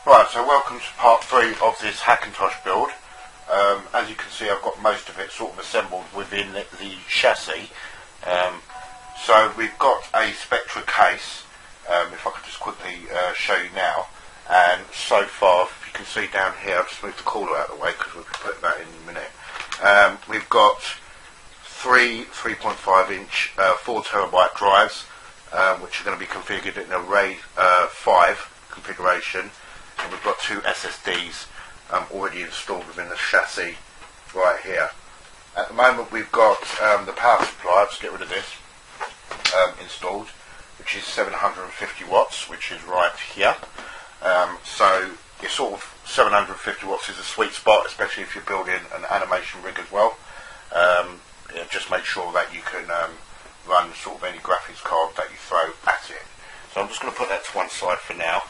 Right, so welcome to part 3 of this Hackintosh build. As you can see, I've got most of it sort of assembled within the chassis. So we've got a Spectra case, if I could just quickly show you now. And so far, if you can see down here, I'll just move the cooler out of the way because we'll put that in a minute. We've got three 3.5 inch 4 terabyte drives, which are going to be configured in a RAID 5 configuration. And we've got 2 SSDs already installed within the chassis right here. At the moment we've got the power supply, let's get rid of this, installed, which is 750 watts, which is right here. So it's sort of 750 watts is a sweet spot, especially if you're building an animation rig as well. Just make sure that you can run sort of any graphics card that you throw at it. So I'm just going to put that to one side for now.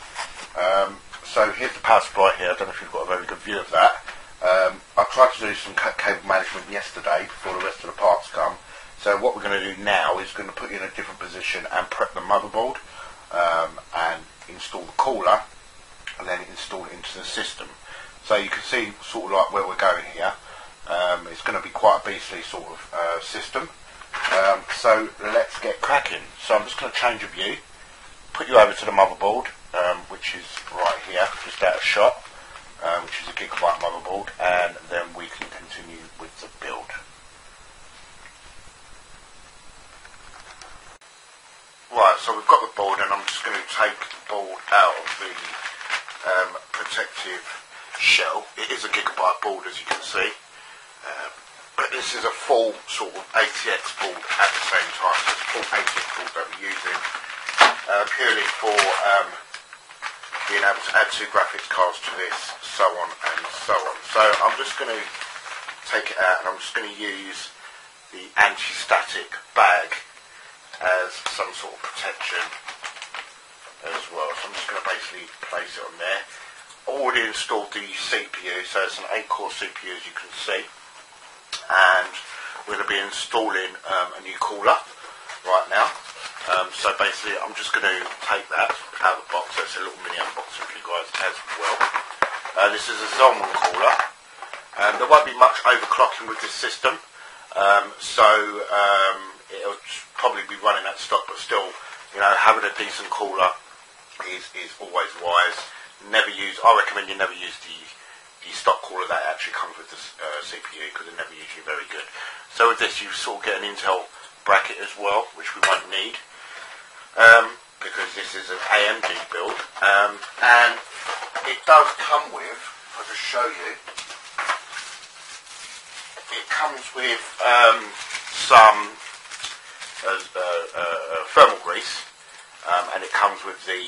So here's the power supply here. I don't know if you've got a very good view of that. I tried to do some cable management yesterday before the rest of the parts come. So what we're going to do now is going to put you in a different position and prep the motherboard and install the cooler and then install it into the system. So you can see sort of like where we're going here. It's going to be quite a beastly sort of system. So let's get cracking. So I'm just going to change a view, put you over to the motherboard, which is right here, just out of shot, which is a gigabyte motherboard, and then we can continue with the build. Right, so we've got the board, and I'm just going to take the board out of the protective shell. It is a gigabyte board, as you can see, but this is a full sort of ATX board at the same time. So it's a full ATX board that we're using purely for being able to add 2 graphics cards to this, so on and so on. So I'm just going to take it out and I'm just going to use the anti-static bag as some sort of protection as well. So I'm just going to basically place it on there. Already installed the CPU, so it's an 8-core CPU, as you can see, and we're going to be installing a new cooler right now. So basically I'm just going to take that out of the box. So it's a little mini unboxing for you guys as well. This is a Zolman cooler. There won't be much overclocking with this system, so it'll probably be running at stock, but still, you know, having a decent cooler is always wise. I recommend you never use the stock cooler that actually comes with the CPU, because they're never usually very good. So with this you sort of get an Intel bracket as well, which we won't need, because this is an AMD build, and it does come with, if I just show you, it comes with some thermal grease, and it comes with the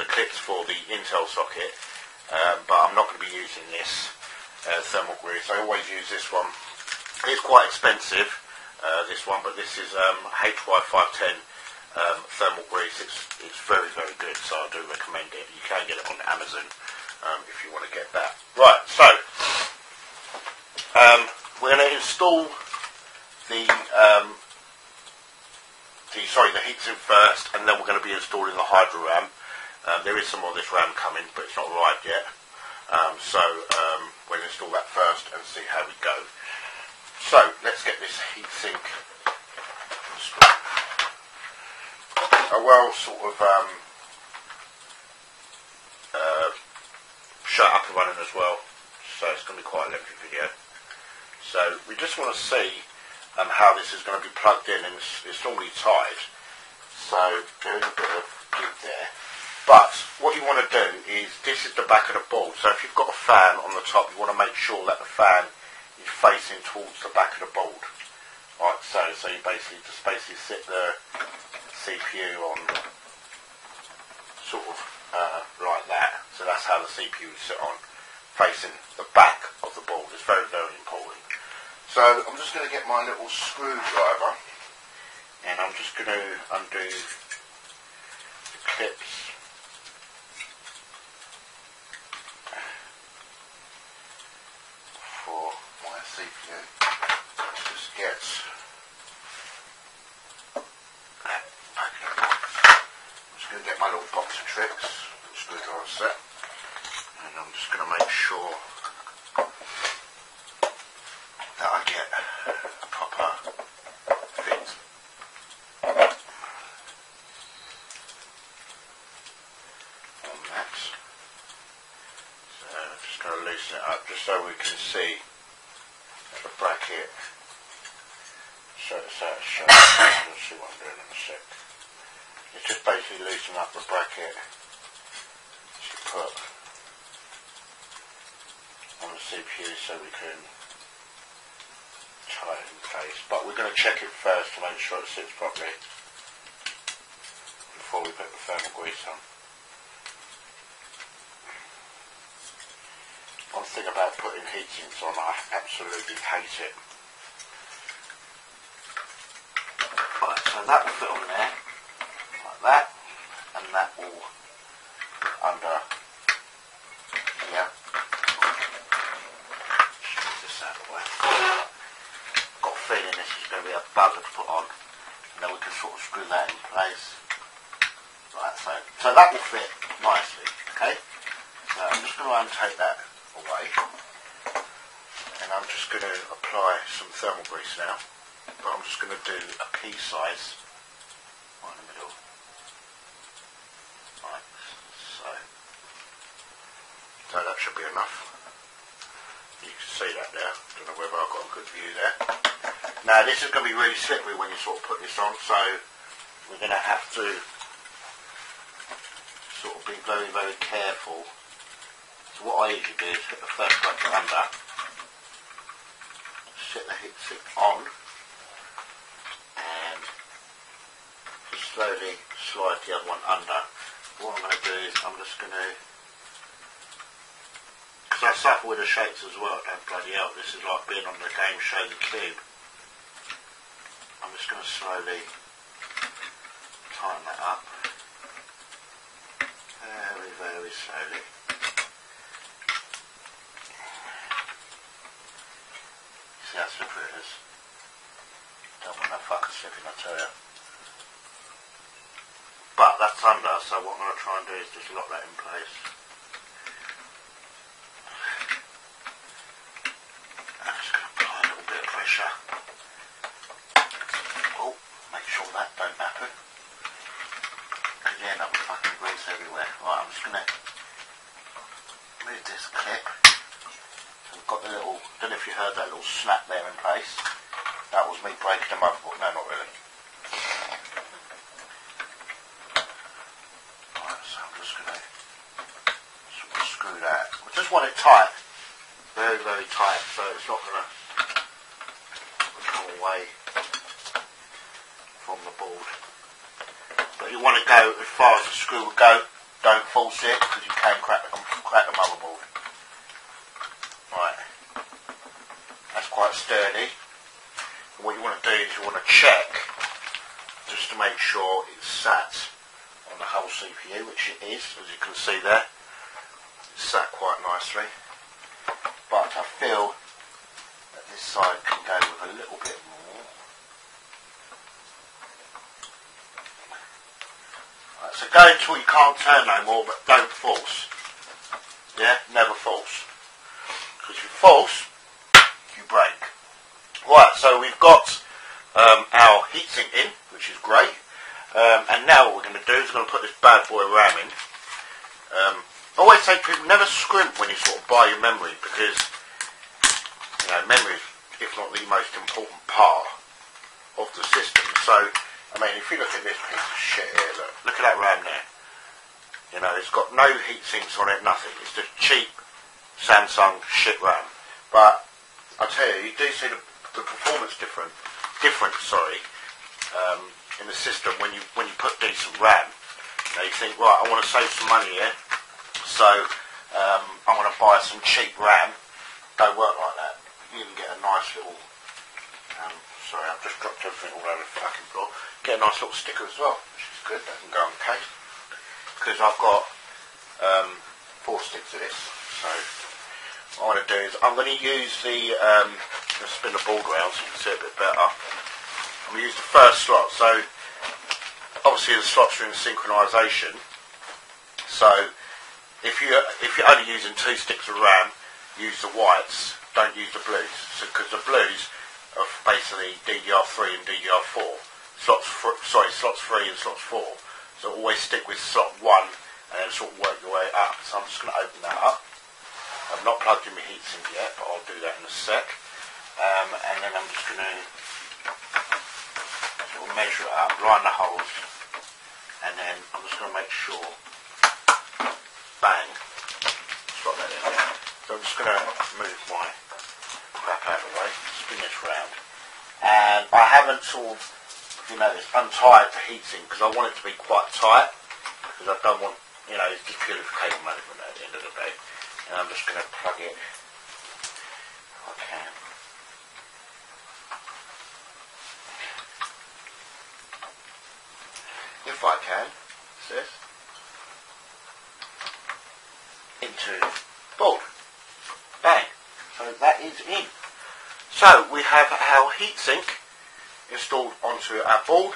clips for the Intel socket, but I'm not going to be using this thermal grease. I always use this one. It's quite expensive, this one, but this is HY510 thermal grease. It's very, very good, so I do recommend it. You can get it on Amazon if you want to get that. Right, so we're going to install the heatsink first, and then we're going to be installing the Hydro RAM. There is some more of this RAM coming, but it's not arrived yet. So we'll install that first and see how we go. So let's get this heatsink installed. Well sort of shut up and running as well, so it's going to be quite a lengthy video. So we just want to see how this is going to be plugged in, and it's normally tied, so there is a bit of glue there. But what you want to do is, this is the back of the board, so if you've got a fan on the top, you want to make sure that the fan is facing towards the back of the board. Right, so you basically just sit the CPU on sort of like that. So that's how the CPU would sit on, facing the back of the board. It's very, very important. So I'm just going to get my little screwdriver, and I'm just going to undo the clips for my CPU. Just get that back in the box. I'm just going to get my little box of tricks and screwdriver set, and I'm just going to make sure that I get a proper fit on that. So I'm just going to loosen it up just so we can see the bracket. So it's out of shape. Let's see what I'm doing in a sec. It's just basically loosening up the bracket to put on the CPU so we can tie it in place. But we're going to check it first to make sure it sits properly before we put the thermal grease on. One thing about putting heat sinks on, I absolutely hate it. Right, so that will fit on there, like that, and that will under here. Just move this out of the way. Got a feeling this is going to be a bugger to put on, and then we can sort of screw that in place, like so. So that will fit nicely, okay? So I'm just going to untake that away, and I'm just going to apply some thermal grease now. But I'm just going to do a pea size right in the middle, like so. So that should be enough. You can see that there. Don't know whether I've got a good view there. Now this is going to be really slippery when you sort of put this on, so we're going to have to sort of be very, very careful. So what I usually do is hit the first bracket under, sit the heat sink on, and slowly slide the other one under. What I'm going to do is I'm just going to, because I suffer with the shakes as well, don't bloody hell, this is like being on the game show The Cube. I'm just going to slowly tighten that up, very, very slowly. See how slippery it is? Don't want no fucking slipping, I tell you. But that's under, so what I'm going to try and do is just lock that in place. I'm just going to apply a little bit of pressure. Oh, make sure that don't happen. Because you end up with fucking grease everywhere. Right, I'm just going to move this clip. So we've got the little, don't know if you heard that little snap there in place. That was me breaking the motherboard. No, not really. Right, so I'm just going to sort of screw that. I just want it tight. Very, very tight, so it's not going to come away from the board. But you want to go as far as the screw will go. Don't force it, because you can crack the motherboard. Right. That's quite sturdy. What you want to do is you want to check just to make sure it's sat on the whole CPU, which it is, as you can see there. It's sat quite nicely. But I feel that this side can go with a little bit more. Right, so go until you can't turn no more, but don't force. Yeah, never force. Because if you force, you break. Right, so we've got our heatsink in, which is great, and now what we're going to do is we're going to put this bad boy RAM in. I always say to people, never scrimp when you sort of buy your memory, because you know, memory is, if not the most important part of the system. So, I mean, if you look at this piece of shit here, look at that RAM there. You know, it's got no heat sinks on it, nothing. It's just cheap Samsung shit RAM. But I tell you, you do see the performance difference, in the system when you put decent RAM. You know, you think, right, I want to save some money here, so I want to buy some cheap RAM. Don't work like that. You can get a nice little, sorry, I've just dropped everything all over the fucking floor. Get a nice little sticker as well, which is good. That can go on the case, because I've got 4 sticks of this. So what I'm going to do is I'm going to use the let's spin the board around so you can see it a bit better. I'm going to use the first slot. So obviously the slots are in synchronisation, so if you're only using 2 sticks of RAM, use the whites. Don't use the blues, because the blues are basically DDR3 and DDR4. Slots 3 and slots 4. So always stick with slot 1 and then sort of work your way up. So I'm just going to open that up. I've not plugged in my heatsink yet, but I'll do that in a sec. And then I'm just going to sort of measure it up, line the holes, and then I'm just going to make sure, bang, slot that in there. So I'm just going to move my crap out of the way, spin this round, and I haven't sort of, if you notice, untied the heatsink because I want it to be quite tight, because I don't want, it's just purely for cable management at the end of the day. And I'm just going to plug it if I can. If I can, sis, into board. Bang. So that is in. So we have our heatsink installed onto our board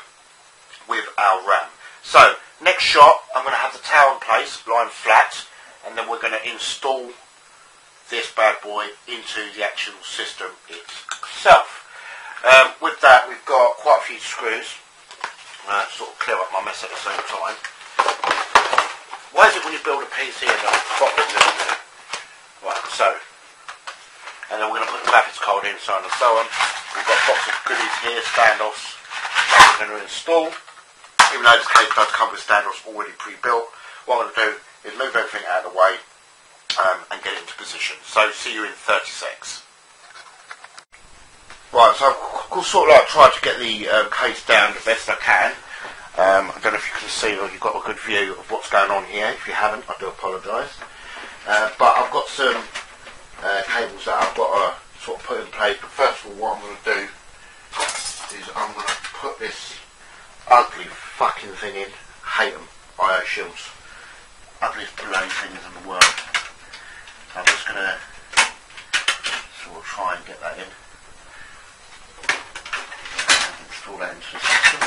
with our RAM. So next shot, I'm going to have the tower in place, lying flat, and then we're going to install this bad boy into the actual system itself. With that, we've got quite a few screws. Sort of clear up my mess at the same time. Why is it when you build a PC and the box is in there? Right, so, and then we're going to put the graphics card in, so on and so on. We've got a box of goodies here, standoffs that we're going to install. Even though this case does come with standoffs already pre-built, what I'm going to do is move everything out of the way and get it into position. So, see you in 30 seconds. Right, so I've sort of tried to get the case down the best I can. I don't know if you can see or you've got a good view of what's going on here. If you haven't, I do apologise. But I've got some cables that I've got to sort of put in place. But first of all, what I'm going to do is I'm going to put this ugly fucking thing in. Hate them, IO shields. Ugliest bloody things in the world. I'm just going to sort of try and get that in. Install that into the system.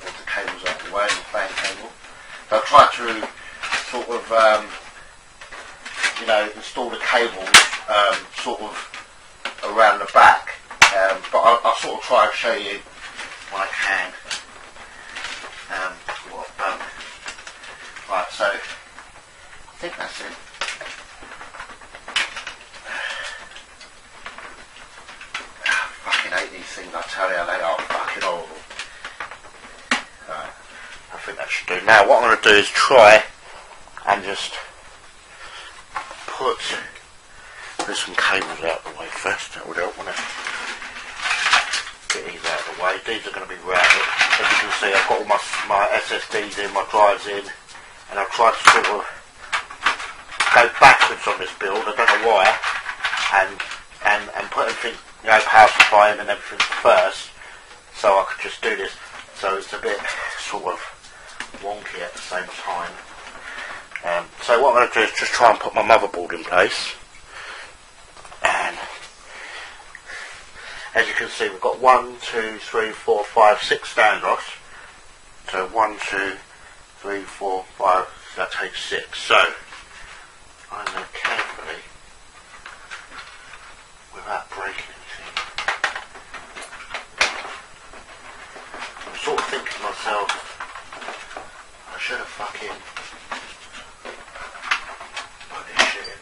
Move the cables out of the way, the fan cable. So I've tried to sort of, install the cables sort of around the back. But I'll sort of try and show you when I can what I've done. Right, so I think that's it. I hate these things, I tell you, they are fucking horrible. I think that should do. Now what I'm going to do is try and just put some cables out of the way first. That would help, wouldn't it? Get these out of the way. These are going to be routed. As you can see, I've got all my SSDs in, my drives in, and I've tried to sort of go backwards on this build, I don't know why, and put everything, power supply in and everything first, so I could just do this. So it's a bit sort of wonky at the same time. So what I'm going to do is just try and put my motherboard in place. And as you can see, we've got 1, 2, 3, 4, 5, 6 standoffs. So 1, 2, 3, 4, 5, so that takes 6. So I'm going to carefully, without breaking anything, I'm sort of thinking to myself, I should have fucking put this shit in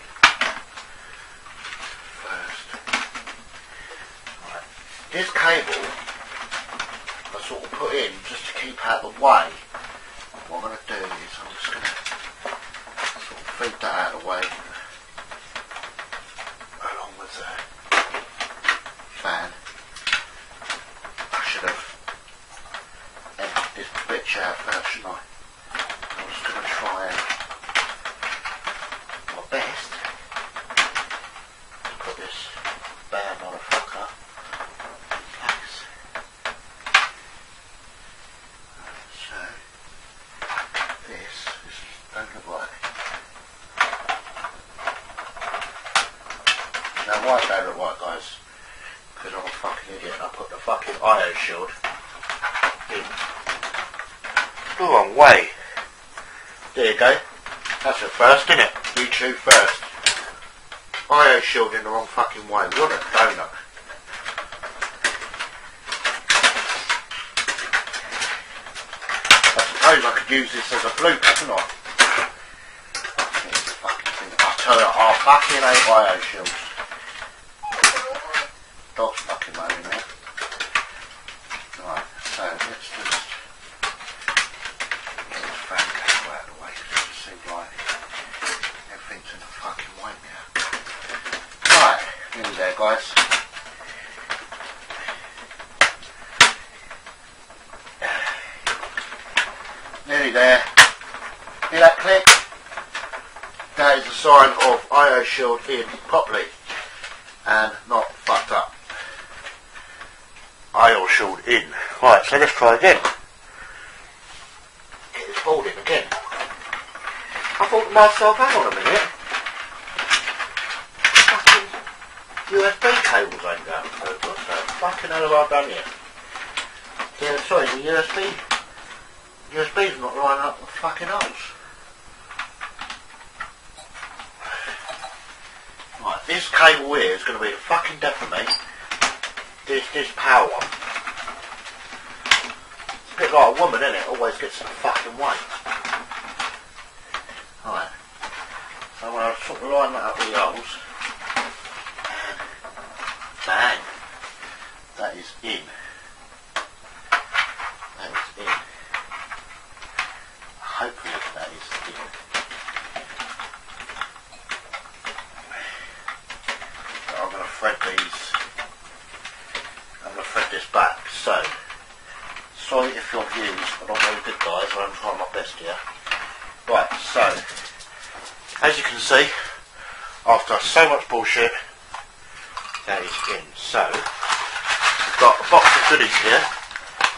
first. Right. This cable I sort of put in just to keep out of the way. What I'm going to do is I'm just going to sort of feed that out of the way along with the fan. I should have emptied this bitch out first, shouldn't I? I'm just going to try my best to put this bad motherfucker in place. So this don't look like. Now why it don't look like, guys? Because I'm a fucking idiot and I put the fucking IO shield in the wrong way. There you go. That's it first, isn't it? YouTube first. IO shield in the wrong fucking way. What a donut. I suppose I could use this as a blooper, couldn't I? I tell you, I fucking hate IO shields. Dog's fucking moaning there. Right, so let's just get this fan cable out of the way because it just seems like everything's in the fucking way now. Right, nearly there, guys. Nearly there. Hear that click? That is a sign of IO shield in properly and not fucked up. IO shield in. Right, so let's try again. Get this board in again. I thought to myself, hang on a minute. Fucking USB cables ain't going through. What the fucking hell have I done here? Yeah, sorry, the USB's not lining up the fucking holes. Right, this cable here is going to be the fucking death of me. This power one. It's a bit like a woman, isn't it? Always gets in the fucking way. Right. So I'm going to sort of line that up with the holes. And bang. That is in. That is in. Hopefully that is in. So I'm going to thread these. I'm going to thread this back. So, sorry if your views are not very good, guys. I'm trying my best here. Right, so as you can see, after so much bullshit, that is in. So we've got a box of goodies here,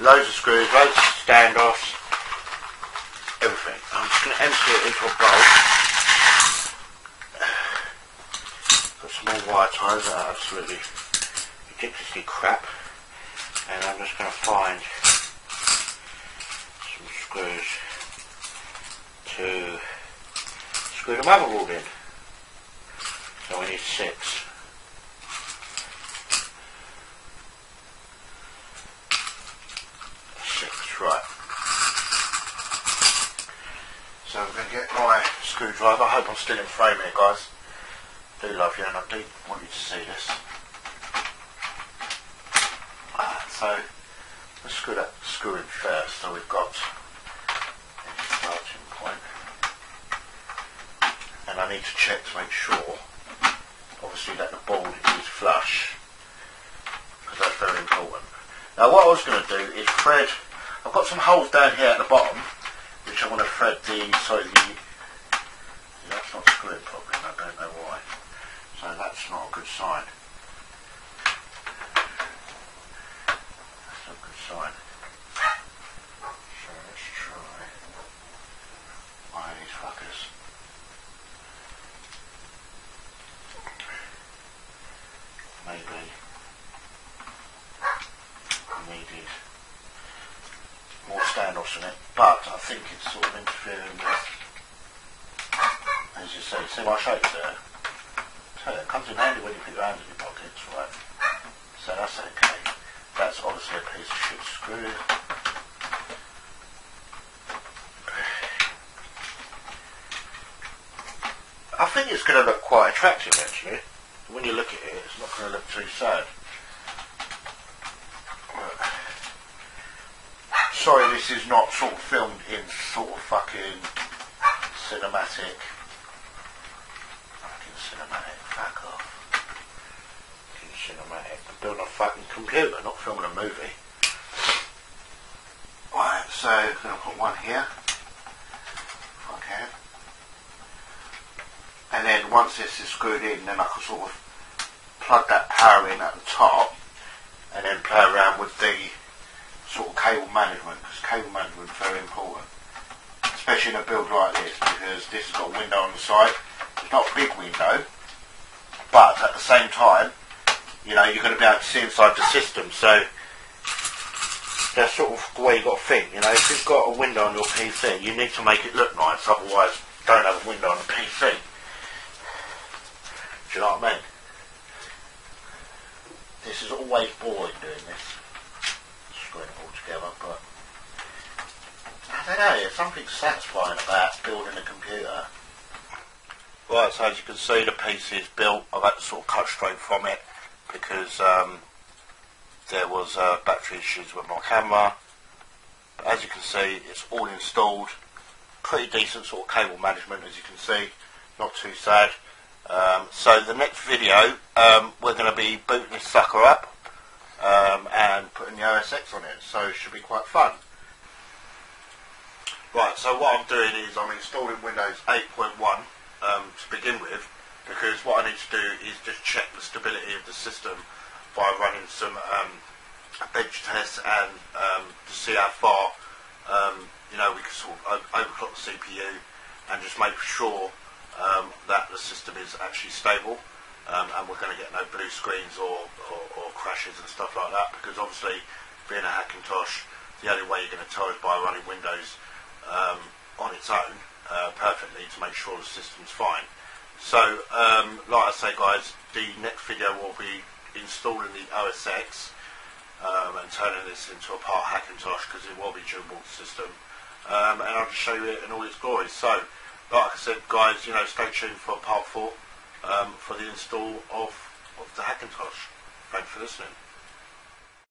loads of screws, loads of standoffs, everything. I'm just going to empty it into a bowl. Got some more wire ties that are absolutely ridiculously crap, and I'm just going to find some screws to screw the motherboard in. So we need 6. 6, right. So I'm going to get my screwdriver. I hope I'm still in frame here, guys. I do love you and I do want you to see this. So let's screw that screw in first. So we've got a starting point. And I need to check to make sure, obviously, that the board is flush, because that's very important. Now what I was going to do is thread, I've got some holes down here at the bottom, which I want to thread that's not screwing properly, and I don't know why. So that's not a good sign. That's not a good sign. So let's try one of these fuckers. Maybe needed more standoffs in it, but I think it's sort of interfering with, as you see my shapes there. So it comes in handy when you put your hands in your pockets, right? So that's okay. That's obviously a piece of shit screw. I think it's going to look quite attractive actually. When you look at it, it's not going to look too sad. Sorry, this is not sort of filmed in sort of fucking cinematic. Fucking cinematic, fuck off. Fucking cinematic. I'm building a fucking computer, not filming a movie. Right, so I'm going to put one here. If I can. And then once this is screwed in, then I can sort of plug that power in at the top and then play around with the sort of cable management, because cable management is very important, especially in a build like this, because this has got a window on the side. It's not a big window, but at the same time, you know, you're going to be able to see inside the system. So that's sort of the way you've got to think. You know, if you've got a window on your PC, you need to make it look nice, otherwise don't have a window on the PC. Do you know what I mean? This is always boring doing this. Screwing it all together, but I don't know, there's something satisfying about building a computer. Right, so as you can see, the PC is built. I've had to sort of cut straight from it because there was battery issues with my camera. But as you can see, it's all installed. Pretty decent sort of cable management, as you can see. Not too sad. So the next video, we're going to be booting this sucker up and putting the OS X on it. So it should be quite fun. Right, so what I'm doing is I'm installing Windows 8.1 to begin with, because what I need to do is just check the stability of the system by running some bench tests and to see how far you know, we can sort of overclock the CPU and just make sure that the system is actually stable, and we're going to get no blue screens or crashes and stuff like that, because obviously being a Hackintosh, the only way you're going to tell is by running Windows on its own perfectly to make sure the system's fine. So like I say guys, the next video will be installing the OS X and turning this into a part Hackintosh, because it will be dual boot system, and I'll just show you it in all its glory. So like I said guys, you know, stay tuned for part 4 for the install of the Hackintosh. Thanks for listening.